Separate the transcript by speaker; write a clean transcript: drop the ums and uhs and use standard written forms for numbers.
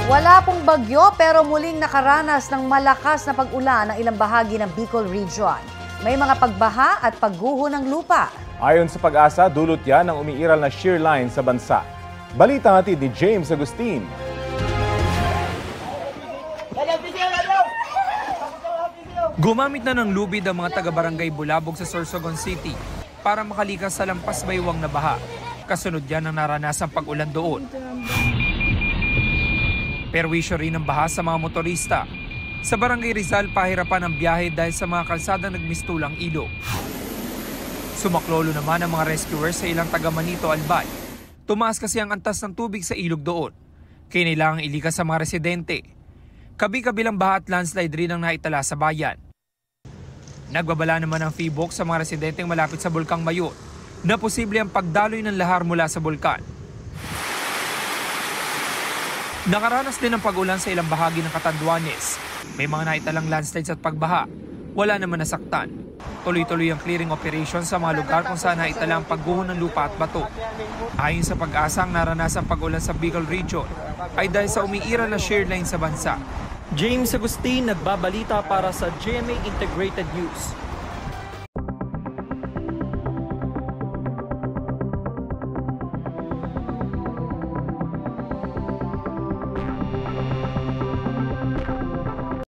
Speaker 1: Wala pong bagyo pero muling nakaranas ng malakas na pag-ulan ng ilang bahagi ng Bicol Region. May mga pagbaha at pagguho ng lupa.
Speaker 2: Ayon sa Pag-asa, dulot yan ng umiiral na shear line sa bansa. Balita hatid ni James Agustin.
Speaker 3: Gumamit na ng lubid ang mga taga-barangay Bulabog sa Sorsogon City para makalikas sa lampas baywang na baha. Kasunod yan ang naranasang pag-ulan doon. Perwisyo rin ang baha sa mga motorista. Sa Barangay Rizal, pahirapan ang biyahe dahil sa mga kalsadang nagmistulang ilog. Sumaklolo naman ang mga rescuers sa ilang taga-Manito, Albay. Tumaas kasi ang antas ng tubig sa ilog doon. Kailangang ilikas sa mga residente. Kabi-kabilang baha at landslide rin ang naitala sa bayan. Nagbabala naman ang FIBOC sa mga residenteng malapit sa Bulkang Mayon na posible ang pagdaloy ng lahar mula sa bulkan. Nakaranas din ng pag-ulan sa ilang bahagi ng Catanduanes. May mga naitalang landslides at pagbaha. Wala naman nasaktan. Tuloy-tuloy ang clearing operation sa mga lugar kung saan naitala ang pagguho ng lupa at bato. Ayon sa Pag-asa, ang naranasang pag-ulan sa Bicol Region ay dahil sa umiiral na shear line sa bansa.
Speaker 4: James Agustin, nagbabalita para sa GMA Integrated News.